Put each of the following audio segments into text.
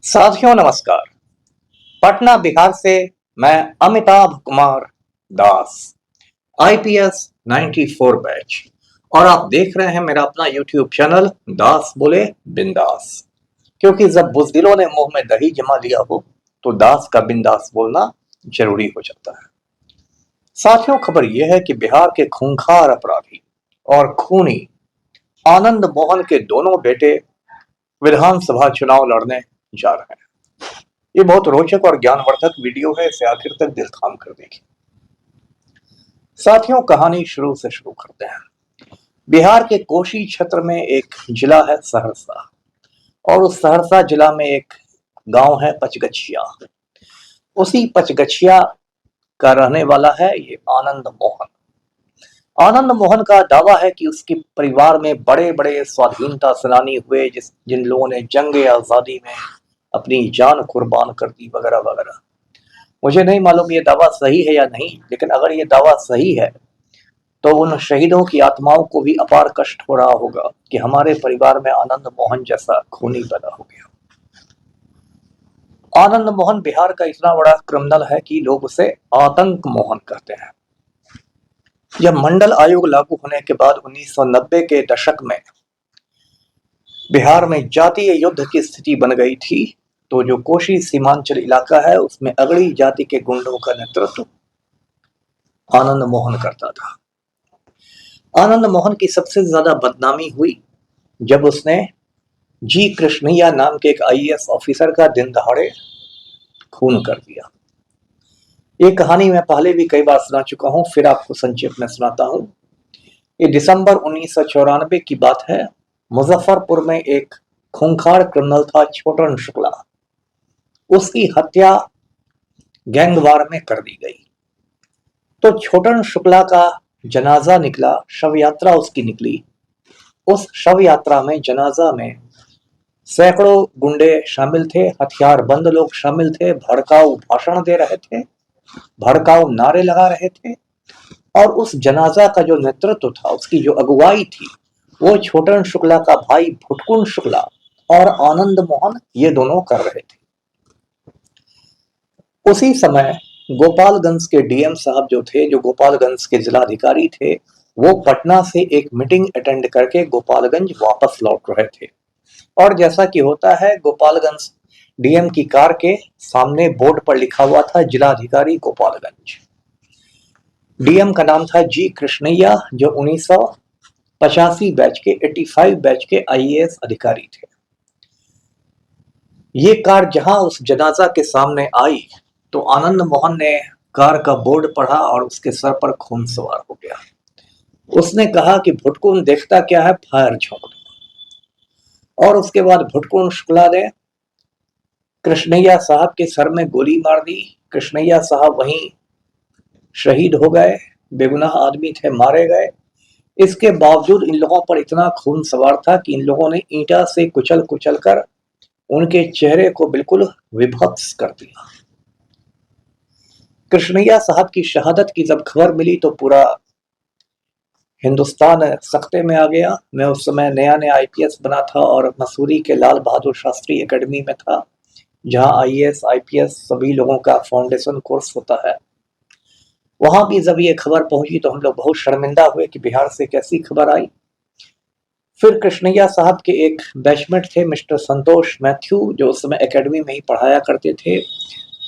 साथियों नमस्कार। पटना बिहार से मैं अमिताभ कुमार दास, आईपीएस 94 बैच, और आप देख रहे हैं मेरा अपना यूट्यूब चैनल दास बोले बिंदास। क्योंकि जब बुज़दिलों ने मुंह में दही जमा लिया हो तो दास का बिंदास बोलना जरूरी हो जाता है। साथियों, खबर यह है कि बिहार के खूंखार अपराधी और खूनी आनंद मोहन के दोनों बेटे विधानसभा चुनाव लड़ने जा रहे हैं। ये बहुत रोचक और ज्ञानवर्धक वीडियो है, इसे आखिर तक दिल थाम कर देखिए। साथियों, कहानी शुरू से शुरू करते हैं। बिहार के कोशी क्षेत्र में एक जिला है सहरसा, और उस सहरसा जिला में एक गांव है पचगछिया। उसी पचगछिया का रहने वाला है ये आनंद मोहन। आनंद मोहन का दावा है कि उसके परिवार में बड़े बड़े स्वाधीनता सेनानी हुए, जिन लोगों ने जंग आजादी में अपनी जान कुर्बान कर दी वगैरह वगैरह। मुझे नहीं मालूम ये दावा सही है या नहीं, लेकिन अगर ये दावा सही है तो उन शहीदों की आत्माओं को भी अपार कष्ट हो रहा होगा कि हमारे परिवार में आनंद मोहन जैसा खूनी पैदा हो गया। आनंद मोहन बिहार का इतना बड़ा क्रिमिनल है कि लोग उसे आतंक मोहन कहते हैं। जब मंडल आयोग लागू होने के बाद 1990 के दशक में बिहार में जातीय युद्ध की स्थिति बन गई थी, तो जो कोशी सीमांचल इलाका है उसमें अगड़ी जाति के गुंडों का नेतृत्व आनंद मोहन करता था। आनंद मोहन की सबसे ज्यादा बदनामी हुई जब उसने जी कृष्णैया नाम के एक आईएएस ऑफिसर का दिन दहाड़े खून कर दिया। ये कहानी मैं पहले भी कई बार सुना चुका हूं, फिर आपको संक्षेप में सुनाता हूं। ये दिसंबर 1994 की बात है। मुजफ्फरपुर में एक खूंखार क्रिमिनल था छोटन शुक्ला। उसकी हत्या गैंगवार में कर दी गई। तो छोटन शुक्ला का जनाजा निकला, शव यात्रा उसकी निकली। उस शव यात्रा में, जनाजा में सैकड़ों गुंडे शामिल थे, हथियारबंद लोग शामिल थे, भड़काऊ भाषण दे रहे थे, भड़काऊ नारे लगा रहे थे। और उस जनाजा का जो नेतृत्व था, उसकी जो अगुवाई थी, वो छोटन शुक्ला का भाई भुटकुन शुक्ला और आनंद मोहन, ये दोनों कर रहे थे। उसी समय गोपालगंज के डीएम साहब जो थे, जो गोपालगंज के जिलाधिकारी थे, वो पटना से एक मीटिंग अटेंड करके गोपालगंज वापस लौट रहे थे। और जैसा कि होता है, गोपालगंज डीएम की कार के सामने बोर्ड पर लिखा हुआ था जिलाधिकारी गोपालगंज। डीएम का नाम था जी कृष्णैया, जो 1985 बैच के 85 बैच के आईएएस अधिकारी थे। ये कार जहां उस जनाजा के सामने आई तो आनंद मोहन ने कार का बोर्ड पढ़ा और उसके सर पर खून सवार हो गया। उसने कहा कि भुटकुन देखता क्या है, फायर छोड़ दो। और उसके बाद भुटकुन शुक्ला ने कृष्णैया साहब के सर में गोली मार दी। कृष्णैया साहब वहीं शहीद हो गए, बेगुनाह आदमी थे, मारे गए। इसके बावजूद इन लोगों पर इतना खून सवार था कि इन लोगों ने ईंटा से कुचल कुचल कर उनके चेहरे को बिल्कुल विभत्स कर दिया। कृष्णैया साहब की शहादत की जब खबर मिली तो पूरा हिंदुस्तान सख्ते में आ गया। मैं उस समय नया नया आईपीएस बना था और मसूरी के लाल बहादुर शास्त्री एकेडमी में था, जहां आईएएस आईपीएस सभी लोगों का फाउंडेशन कोर्स होता है। वहां भी जब ये खबर पहुंची तो हम लोग बहुत शर्मिंदा हुए कि बिहार से कैसी खबर आई। फिर कृष्णैया साहब के एक बैचमेट थे मिस्टर संतोष मैथ्यू, जो उस समय एकेडमी में ही पढ़ाया करते थे।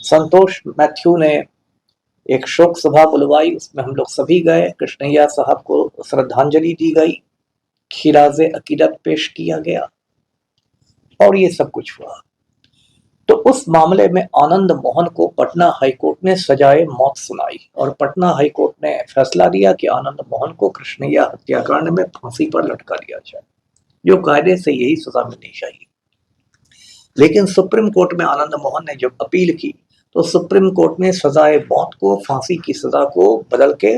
संतोष मैथ्यू ने एक शोक सभा बुलवाई, उसमें हम लोग सभी गए। कृष्णैया साहब को श्रद्धांजलि दी गई, खिराजे अकीदत पेश किया गया और ये सब कुछ हुआ। तो उस मामले में आनंद मोहन को पटना हाईकोर्ट ने सजाए मौत सुनाई और पटना हाईकोर्ट ने फैसला दिया कि आनंद मोहन को कृष्णैया हत्याकांड में फांसी पर लटका दिया जाए, जो कायदे से यही सजा मिलनी चाहिए। लेकिन सुप्रीम कोर्ट में आनंद मोहन ने जब अपील की तो सुप्रीम कोर्ट ने सजाए मौत को, फांसी की सजा को बदल के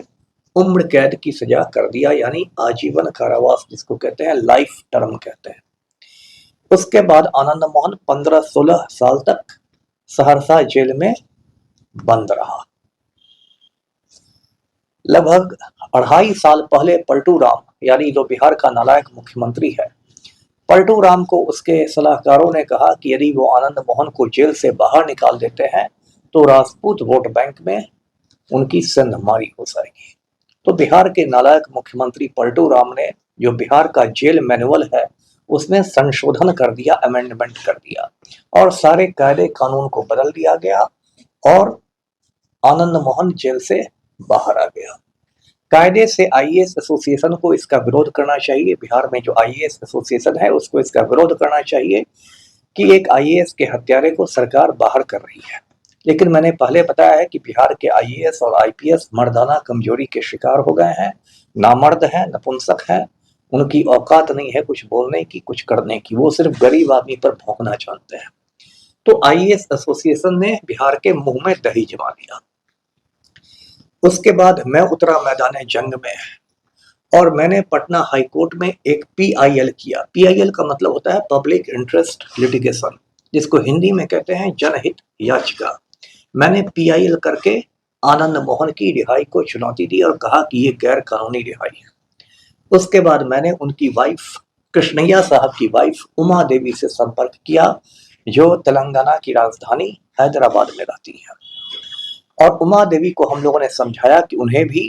उम्र कैद की सजा कर दिया, यानी आजीवन कारावास, जिसको कहते हैं लाइफ टर्म कहते हैं। उसके बाद आनंद मोहन 15-16 साल तक सहरसा जेल में बंद रहा। लगभग 2.5 साल पहले पलटू राम, यानी जो बिहार का नालायक मुख्यमंत्री है, पलटू राम को उसके सलाहकारों ने कहा कि यदि वो आनंद मोहन को जेल से बाहर निकाल देते हैं तो राजपूत वोट बैंक में उनकी सेंधमारी हो जाएगी। तो बिहार के नालायक मुख्यमंत्री पलटू राम ने जो बिहार का जेल मैनुअल है उसमें संशोधन कर दिया, अमेंडमेंट कर दिया और सारे कायदे कानून को बदल दिया गया और आनंद मोहन जेल से बाहर आ गया। कायदे से आईएएस एसोसिएशन को इसका विरोध करना चाहिए। बिहार में जो आईएएस एसोसिएशन है उसको इसका विरोध करना चाहिए कि एक आईएएस के हत्यारे को सरकार बाहर कर रही है। लेकिन मैंने पहले बताया है कि बिहार के आईएएस और आईपीएस मर्दाना कमजोरी के शिकार हो गए हैं, नामर्द हैं, नपुंसक हैं। उनकी औकात नहीं है कुछ बोलने की, कुछ करने की। वो सिर्फ गरीब आदमी पर भौंकना जानते हैं। तो आईएएस एसोसिएशन ने बिहार के मुंह में दही जमा दिया। उसके बाद मैं उतरा मैदान जंग में और मैंने पटना हाई कोर्ट में एक पीआईएल किया। पीआईएल का मतलब होता है पब्लिक इंटरेस्ट लिटिगेशन, जिसको हिंदी में कहते हैं जनहित याचिका। मैंने पीआईएल करके आनंद मोहन की रिहाई को चुनौती दी और कहा कि ये गैर कानूनी रिहाई है। उसके बाद मैंने उनकी वाइफ कृष्णैया साहब की वाइफ उमा देवी से संपर्क किया जो तेलंगाना की राजधानी हैदराबाद में रहती है और उमा देवी को हम लोगों ने समझाया कि उन्हें भी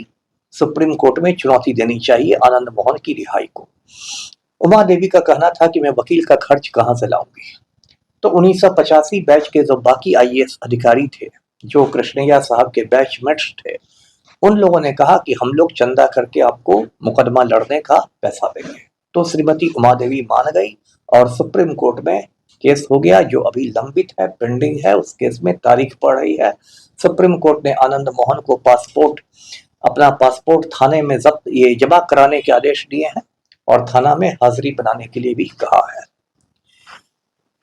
सुप्रीम कोर्ट में चुनौती देनी चाहिए आनंद मोहन की रिहाई को। उमा देवी का कहना था कि मैं वकील का खर्च कहां से लाऊंगी। तो 1985 बैच के जो बाकी आईएएस अधिकारी थे जो कृष्णैया साहब के बैचमेट्स थे, उन लोगों ने कहा कि हम लोग चंदा करके आपको मुकदमा लड़ने का पैसा देंगे। तो श्रीमती उमा देवी मान गई और सुप्रीम कोर्ट में केस हो गया जो अभी लंबित है, पेंडिंग है। उस केस में तारीख पड़ रही है। सुप्रीम कोर्ट ने आनंद मोहन को अपना पासपोर्ट थाने में जमा कराने के आदेश दिए हैं और थाना में हाजिरी बनाने के लिए भी कहा है।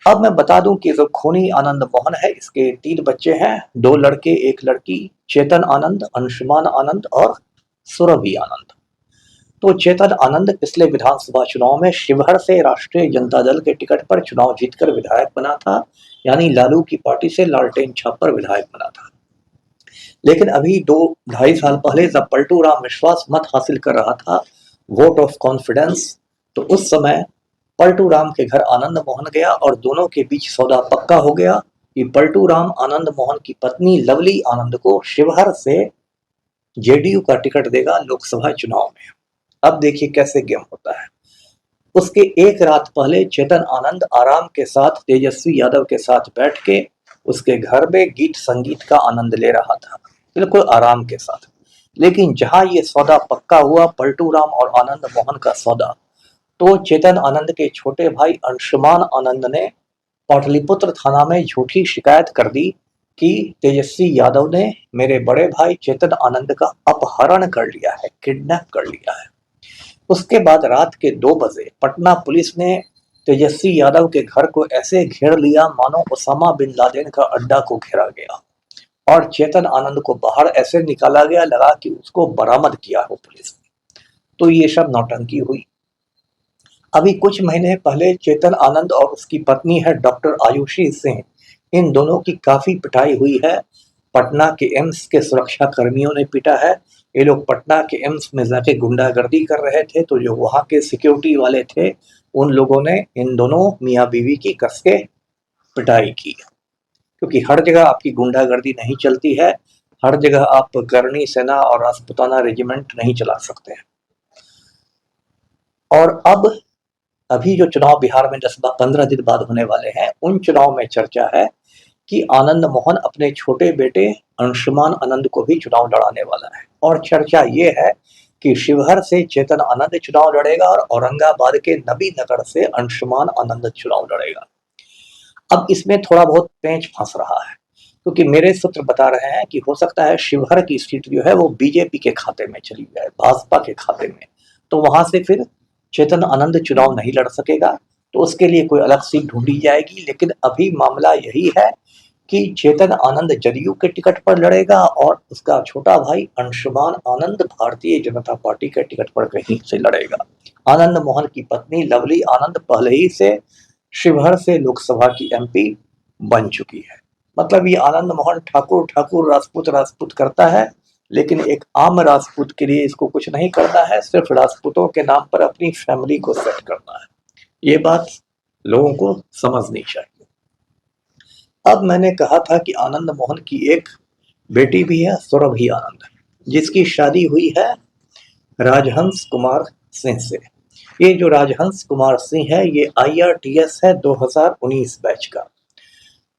अब मैं बता दूं कि जो खूनी आनंद मोहन है इसके 3 बच्चे हैं, 2 लड़के 1 लड़की, चेतन आनंद, अंशुमान आनंद और सुरभि आनंद। तो चेतन आनंद पिछले विधानसभा चुनाव में शिवहर से राष्ट्रीय जनता दल के टिकट पर चुनाव जीतकर विधायक बना था, यानी लालू की पार्टी से लालटेन छाप पर विधायक बना था। लेकिन अभी 2-2.5 साल पहले जब पलटू राम विश्वास मत हासिल कर रहा था, वोट ऑफ कॉन्फिडेंस, तो उस समय पलटू राम के घर आनंद मोहन गया और दोनों के बीच सौदा पक्का हो गया कि पलटू राम आनंद मोहन की पत्नी लवली आनंद को शिवहर से जेडीयू का टिकट देगा लोकसभा चुनाव में। अब देखिए कैसे गेम होता है। उसके एक रात पहले चेतन आनंद आराम के साथ तेजस्वी यादव के साथ बैठ के उसके घर में गीत संगीत का आनंद ले रहा था, बिल्कुल आराम के साथ। लेकिन जहां ये सौदा पक्का हुआ, पलटू राम और आनंद मोहन का सौदा, तो चेतन आनंद के छोटे भाई अंशुमान आनंद ने पाटलिपुत्र थाना में झूठी शिकायत कर दी कि तेजस्वी यादव ने मेरे बड़े भाई चेतन आनंद का अपहरण कर लिया है, किडनैप कर लिया है। उसके बाद रात के 2 बजे पटना पुलिस ने तेजस्वी यादव के घर को ऐसे घेर लिया मानो ओसामा बिन लादेन का अड्डा को घेरा गया और चेतन आनंद को बाहर ऐसे निकाला गया लगा कि उसको बरामद किया हो पुलिस ने। तो ये सब नौटंकी हुई। अभी कुछ महीने पहले चेतन आनंद और उसकी पत्नी है डॉक्टर आयुषी सिंह, इन दोनों की काफी पिटाई हुई है। पटना के एम्स के सुरक्षा कर्मियों ने पीटा है। ये लोग पटना के एम्स में जाके गुंडागर्दी कर रहे थे, तो जो वहां के सिक्योरिटी वाले थे उन लोगों ने इन दोनों मियाँ बीवी की कस के पिटाई की, क्योंकि हर जगह आपकी गुंडागर्दी नहीं चलती है, हर जगह आप करनी सेना और राजपुताना रेजिमेंट नहीं चला सकते हैं। और अभी जो चुनाव बिहार में 10-15 दिन बाद होने वाले हैं, उन चुनाव में चर्चा है कि आनंद मोहन अपने छोटे बेटे अंशुमान आनंद को भी चुनाव लड़ाने वाला है। और चर्चा ये है कि शिवहर से चेतन आनंद चुनाव लड़ेगा और औरंगाबाद के नबीनगर से अंशुमान आनंद चुनाव लड़ेगा। अब इसमें थोड़ा बहुत पेंच फंस रहा है, क्योंकि मेरे सूत्र बता रहे हैं कि हो सकता है शिवहर की सीट जो है वो बीजेपी के खाते में चली जाए, भाजपा के खाते में, तो वहां से फिर चेतन आनंद चुनाव नहीं लड़ सकेगा, तो उसके लिए कोई अलग सीट ढूंढी जाएगी। लेकिन अभी मामला यही है कि चेतन आनंद जदयू के टिकट पर लड़ेगा और उसका छोटा भाई अंशुमान आनंद भारतीय जनता पार्टी के टिकट पर कहीं से लड़ेगा। आनंद मोहन की पत्नी लवली आनंद पहले ही से शिवहर से लोकसभा की एमपी बन चुकी है। मतलब ये आनंद मोहन ठाकुर ठाकुर राजपूत राजपूत करता है, लेकिन एक आम राजपूत के लिए इसको कुछ नहीं करना है, सिर्फ राजपूतों के नाम पर अपनी फैमिली को सेट करना है। ये बात लोगों को समझनी चाहिए। अब मैंने कहा था कि आनंद मोहन की एक बेटी भी है, सुरभि आनंद, जिसकी शादी हुई है राजहंस कुमार सिंह से। ये जो राजहंस कुमार सिंह है, ये IRTS है 2019 बैच का।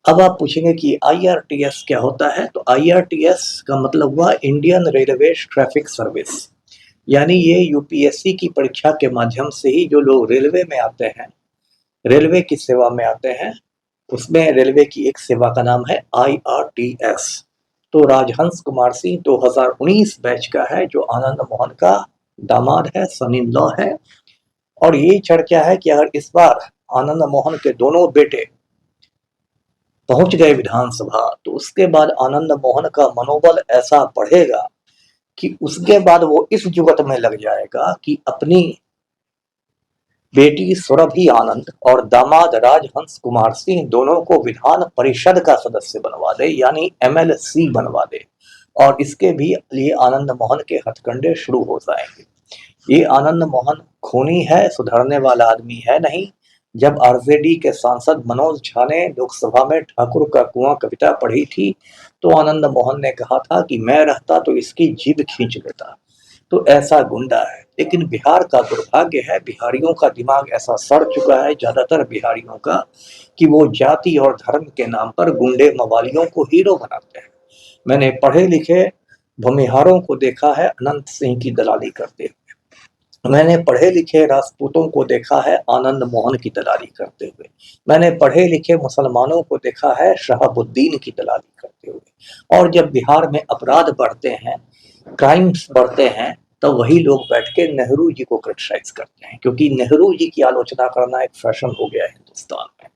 अब आप पूछेंगे कि IRTS क्या होता है? तो IRTS का मतलब हुआ इंडियन रेलवे ट्रैफिक सर्विस। यानी ये UPSC की परीक्षा के माध्यम से ही जो लोग रेलवे में आते हैं, रेलवे की सेवा में आते हैं, उसमें रेलवे की एक सेवा का नाम है IRTS। तो राजहंस कुमार सिंह 2019 बैच का है, जो आनंद मोहन का दामाद है, सन इन लॉ है। और ये चर्चा है कि अगर इस बार आनंद मोहन के दोनों बेटे पहुंच गए विधानसभा, तो उसके बाद आनंद मोहन का मनोबल ऐसा बढ़ेगा कि उसके बाद वो इस जुगत में लग जाएगा कि अपनी बेटी सुरभि आनंद और दामाद राजहंस कुमार सिंह दोनों को विधान परिषद का सदस्य बनवा दे, यानी MLC बनवा दे। और इसके भी लिए आनंद मोहन के हथकंडे शुरू हो जाएंगे। ये आनंद मोहन खूनी है, सुधरने वाला आदमी है नहीं। जब RJD के सांसद मनोज झा ने लोकसभा में ठाकुर का कुआं कविता पढ़ी थी, तो आनंद मोहन ने कहा था कि मैं रहता तो इसकी जीभ खींच लेता। तो ऐसा गुंडा है। लेकिन बिहार का दुर्भाग्य है, बिहारियों का दिमाग ऐसा सड़ चुका है, ज्यादातर बिहारियों का, कि वो जाति और धर्म के नाम पर गुंडे मवालियों को हीरो बनाते हैं। मैंने पढ़े लिखे भूमिहारों को देखा है अनंत सिंह की दलाली करते हुए। मैंने पढ़े लिखे राजपूतों को देखा है आनंद मोहन की दलाली करते हुए। मैंने पढ़े लिखे मुसलमानों को देखा है शहाबुद्दीन की दलाली करते हुए। और जब बिहार में अपराध बढ़ते हैं, क्राइम्स बढ़ते हैं, तो वही लोग बैठ के नेहरू जी को क्रिटिसाइज करते हैं, क्योंकि नेहरू जी की आलोचना करना एक फैशन हो गया है हिंदुस्तान में।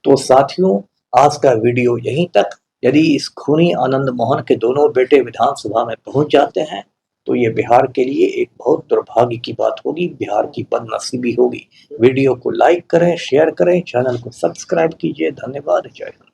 तो साथियों, आज का वीडियो यहीं तक। यदि इस खूनी आनंद मोहन के दोनों बेटे विधानसभा में पहुंच जाते हैं, तो ये बिहार के लिए एक बहुत दुर्भाग्य की बात होगी, बिहार की बदनसीबी होगी। वीडियो को लाइक करें, शेयर करें, चैनल को सब्सक्राइब कीजिए। धन्यवाद। जय हिंद।